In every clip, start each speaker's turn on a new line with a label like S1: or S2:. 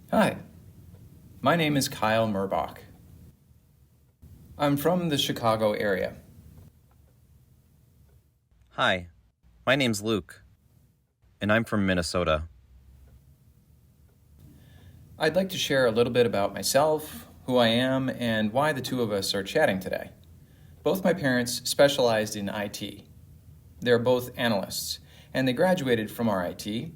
S1: Hi, my name is Kyle Murbach. I'm from the Chicago area.
S2: Hi, my name's Luke, and I'm from Minnesota.
S1: I'd like to share a little bit about myself, who I am, and why the two of us are chatting today. Both my parents specialized in IT. They're both analysts, and they graduated from RIT.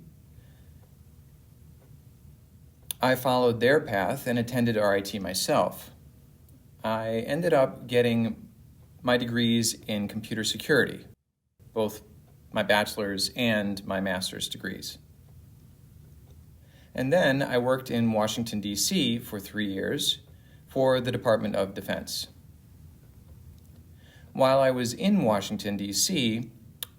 S1: I followed their path and attended RIT myself. I ended up getting my degrees in computer security, both my bachelor's and my master's degrees. And then I worked in Washington, D.C. for 3 years for the Department of Defense. While I was in Washington, D.C.,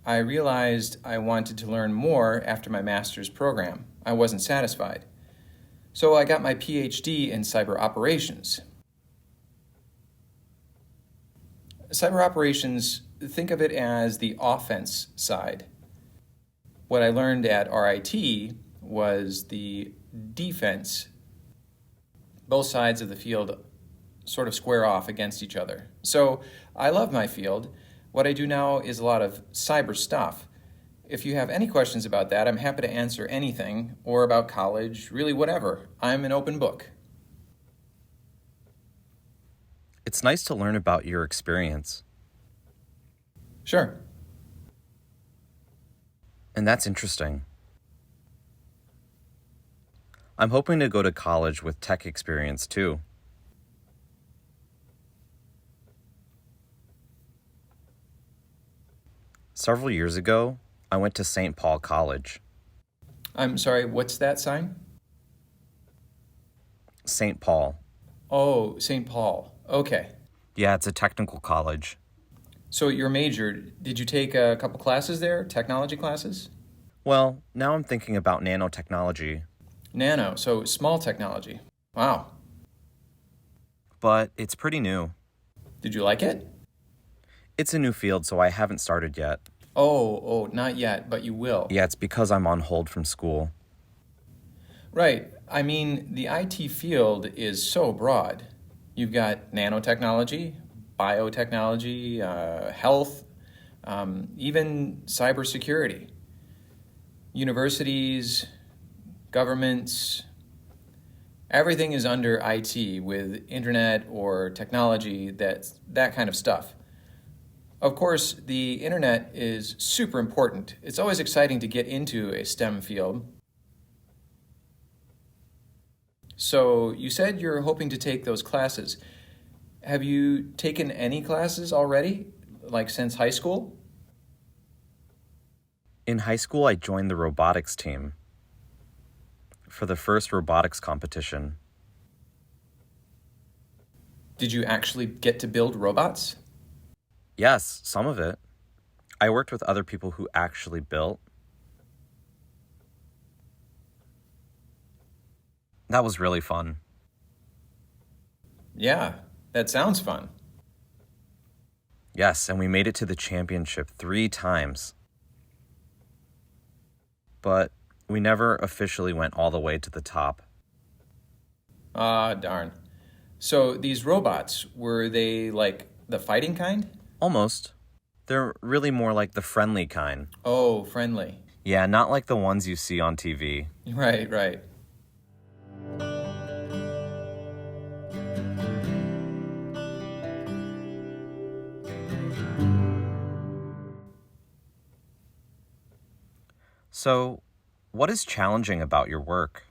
S1: I realized I wanted to learn more after my master's program. I wasn't satisfied. So I got my PhD in cyber operations. Cyber operations, think of it as the offense side. What I learned at RIT was the defense. Both sides of the field sort of square off against each other. So I love my field. What I do now is a lot of cyber stuff. If you have any questions about that, I'm happy to answer anything, or about college, really whatever. I'm an open book.
S2: It's nice to learn about your experience.
S1: Sure.
S2: And that's interesting. I'm hoping to go to college with tech experience too. Several years ago, I went to St. Paul College.
S1: I'm sorry, what's that sign?
S2: St. Paul.
S1: Oh, St. Paul. Okay.
S2: Yeah, it's a technical college.
S1: So your major, did you take a couple classes there, technology classes?
S2: Well, now I'm thinking about nanotechnology.
S1: Nano, so small technology. Wow.
S2: But it's pretty new.
S1: Did you like it?
S2: It's a new field, so I haven't started yet.
S1: Oh, not yet, but you will.
S2: Yeah, it's because I'm on hold from school.
S1: Right. I mean, the IT field is so broad. You've got nanotechnology, biotechnology, health, even cybersecurity. Universities, governments, everything is under IT with internet or technology, that kind of stuff. Of course, the internet is super important. It's always exciting to get into a STEM field. So you said you're hoping to take those classes. Have you taken any classes already, like since high school?
S2: In high school, I joined the robotics team for the first robotics competition.
S1: Did you actually get to build robots?
S2: Yes, some of it. I worked with other people who actually built. That was really fun.
S1: Yeah, that sounds fun.
S2: Yes, and we made it to the championship 3 times. But we never officially went all the way to the top.
S1: Ah, darn. So these robots, were they like the fighting kind?
S2: Almost. They're really more like the friendly kind.
S1: Oh, friendly.
S2: Yeah, not like the ones you see on TV.
S1: Right.
S2: So, what is challenging about your work?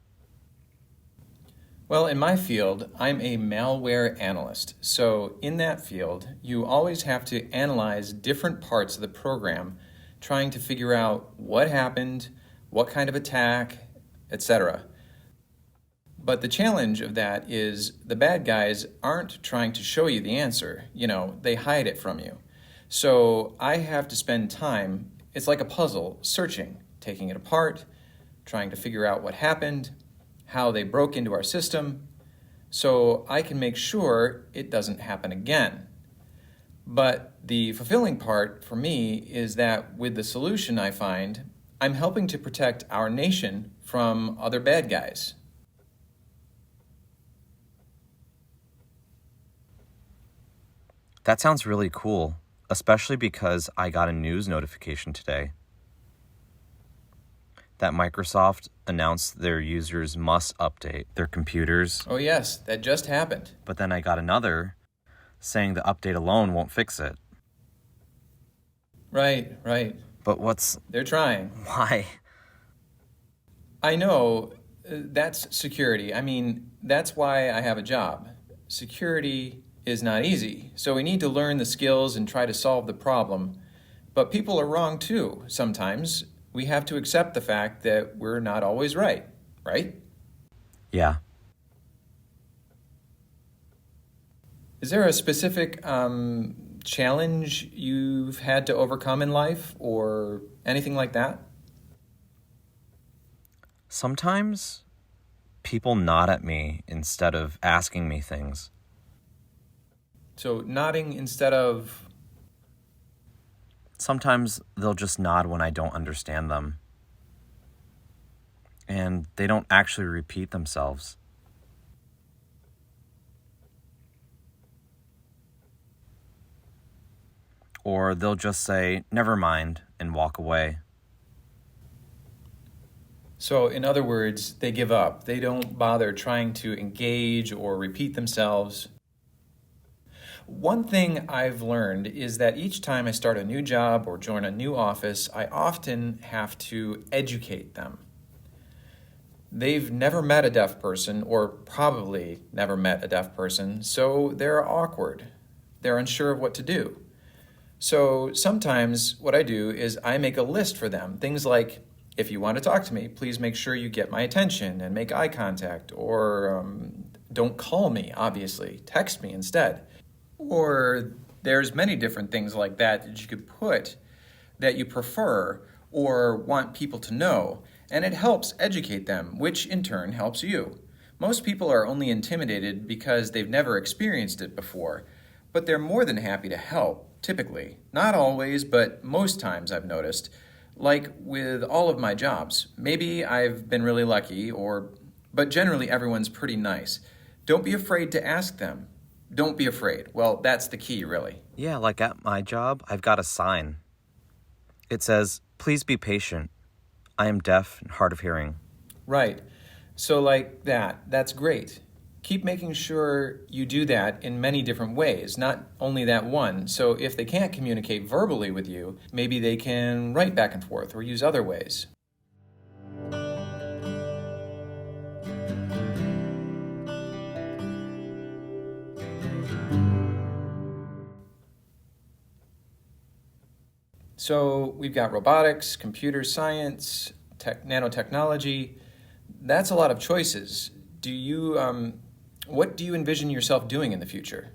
S1: Well, in my field, I'm a malware analyst. So in that field, you always have to analyze different parts of the program, trying to figure out what happened, what kind of attack, etc. But the challenge of that is the bad guys aren't trying to show you the answer. They hide it from you. So I have to spend time, it's like a puzzle, searching, taking it apart, trying to figure out what happened, how they broke into our system, so I can make sure it doesn't happen again. But the fulfilling part for me is that with the solution I find, I'm helping to protect our nation from other bad guys.
S2: That sounds really cool, especially because I got a news notification today that Microsoft announced their users must update their computers.
S1: Oh, yes, that just happened.
S2: But then I got another saying the update alone won't fix it.
S1: Right.
S2: But
S1: They're trying.
S2: why?
S1: I know, that's security. I mean, that's why I have a job. Security is not easy, so we need to learn the skills and try to solve the problem. But people are wrong too, sometimes. We have to accept the fact that we're not always right?
S2: Yeah.
S1: Is there a specific challenge you've had to overcome in life or anything like that?
S2: Sometimes people nod at me instead of asking me things.
S1: So nodding instead of...
S2: Sometimes they'll just nod when I don't understand them. And they don't actually repeat themselves. Or they'll just say, "Never mind," and walk away.
S1: So, in other words, they give up. They don't bother trying to engage or repeat themselves. One thing I've learned is that each time I start a new job or join a new office, I often have to educate them. They've never met a deaf person, or probably never met a deaf person, so they're awkward. They're unsure of what to do. So sometimes what I do is I make a list for them. Things like, if you want to talk to me, please make sure you get my attention and make eye contact. Or don't call me, obviously. Text me instead. Or there's many different things like that you could put that you prefer or want people to know. And it helps educate them, which in turn helps you. Most people are only intimidated because they've never experienced it before. But they're more than happy to help, typically. Not always, but most times I've noticed. Like with all of my jobs. Maybe I've been really lucky, but generally everyone's pretty nice. Don't be afraid to ask them. Don't be afraid. Well, that's the key, really.
S2: Yeah, like at my job, I've got a sign. It says, "Please be patient. I am deaf and hard of hearing."
S1: Right. So like that. That's great. Keep making sure you do that in many different ways, not only that one. So if they can't communicate verbally with you, maybe they can write back and forth or use other ways. So we've got robotics, computer science, nanotechnology. That's a lot of choices. What do you envision yourself doing in the future?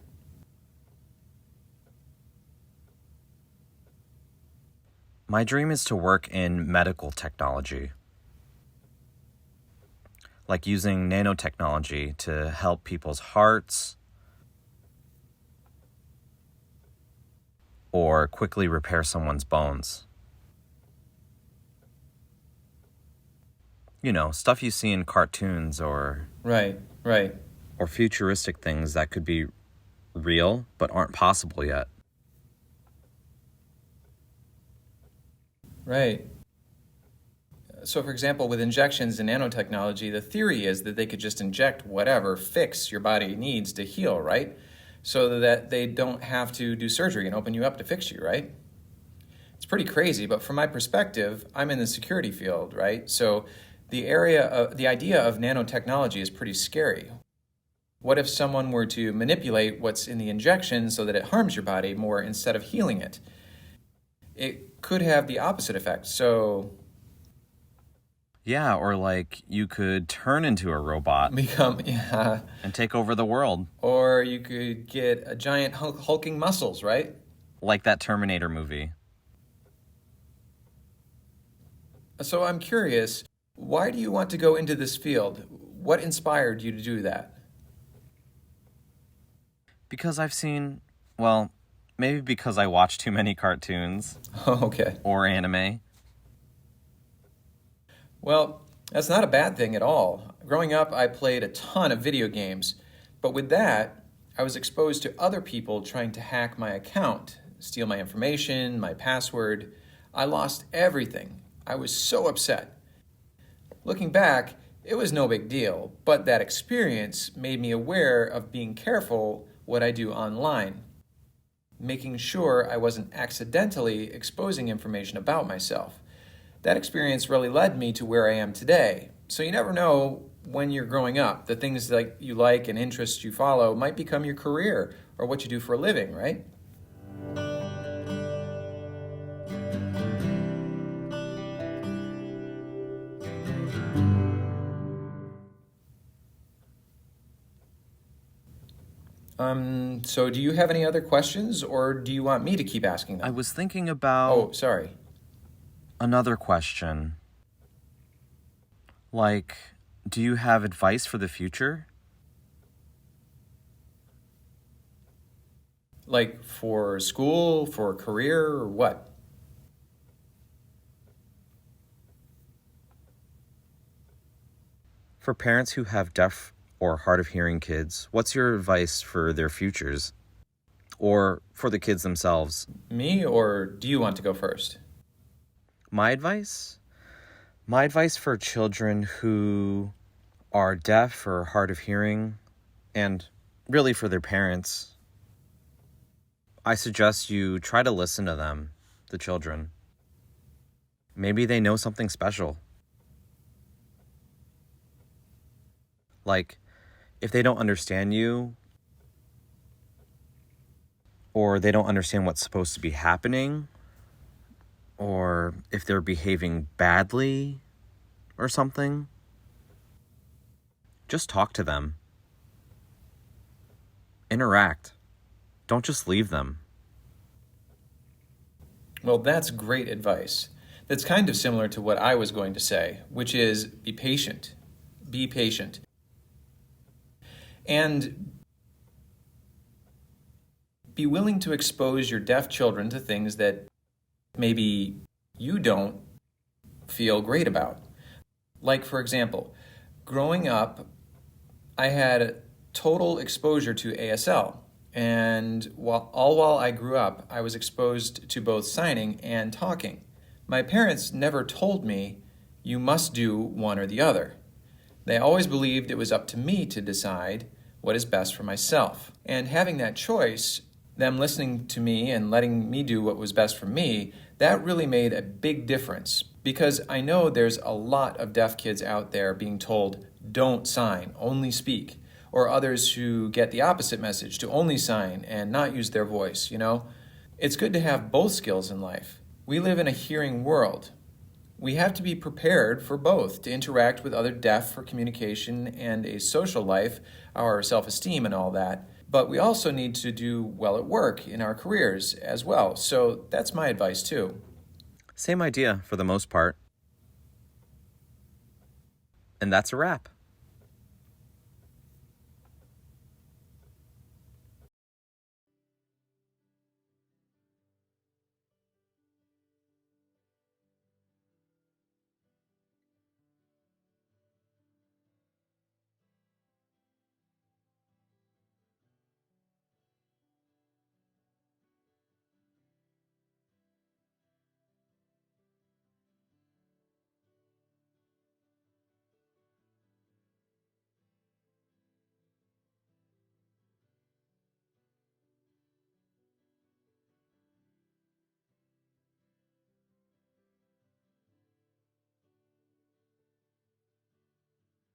S2: My dream is to work in medical technology, like using nanotechnology to help people's hearts or quickly repair someone's bones. You know, stuff you see in cartoons or
S1: Right.
S2: or futuristic things that could be real but aren't possible yet.
S1: Right. So, for example, with injections in nanotechnology, the theory is that they could just inject whatever fix your body needs to heal, right? So that they don't have to do surgery and open you up to fix you, right? It's pretty crazy, but from my perspective, I'm in the security field, right? So the idea of nanotechnology is pretty scary. What if someone were to manipulate what's in the injection so that it harms your body more instead of healing it? It could have the opposite effect. So
S2: Yeah, or like you could turn into a robot and take over the world.
S1: Or you could get a giant hulking muscles, right?
S2: Like that Terminator movie.
S1: So I'm curious, why do you want to go into this field? What inspired you to do that?
S2: Because maybe because I watch too many cartoons
S1: Oh, okay.
S2: or anime.
S1: Well, that's not a bad thing at all. Growing up, I played a ton of video games. But with that, I was exposed to other people trying to hack my account, steal my information, my password. I lost everything. I was so upset. Looking back, it was no big deal, but that experience made me aware of being careful what I do online, making sure I wasn't accidentally exposing information about myself. That experience really led me to where I am today. So you never know when you're growing up. The things that you like and interests you follow might become your career or what you do for a living, right? So do you have any other questions, or do you want me to keep asking
S2: I
S1: them?
S2: was thinking about
S1: Oh, sorry.
S2: another question. Like, do you have advice for the future?
S1: Like for school, for a career, or what?
S2: For parents who have deaf or hard of hearing kids, what's your advice for their futures? Or for the kids themselves?
S1: Me, or do you want to go first?
S2: My advice? My advice for children who are deaf or hard of hearing, and really for their parents, I suggest you try to listen to them, the children. Maybe they know something special. Like, if they don't understand you, or they don't understand what's supposed to be happening, or if they're behaving badly or something, just talk to them. Interact. Don't just leave them.
S1: Well, that's great advice. That's kind of similar to what I was going to say, which is be patient. Be patient. And be willing to expose your deaf children to things that maybe you don't feel great about. Like, for example, growing up, I had total exposure to ASL. And while I grew up, I was exposed to both signing and talking. My parents never told me, you must do one or the other. They always believed it was up to me to decide what is best for myself. And having that choice, them listening to me and letting me do what was best for me, that really made a big difference. Because I know there's a lot of deaf kids out there being told, don't sign, only speak. Or others who get the opposite message, to only sign and not use their voice, you know? It's good to have both skills in life. We live in a hearing world. We have to be prepared for both, to interact with other deaf for communication and a social life, our self-esteem and all that. But we also need to do well at work in our careers as well. So that's my advice too.
S2: Same idea for the most part. And that's a wrap.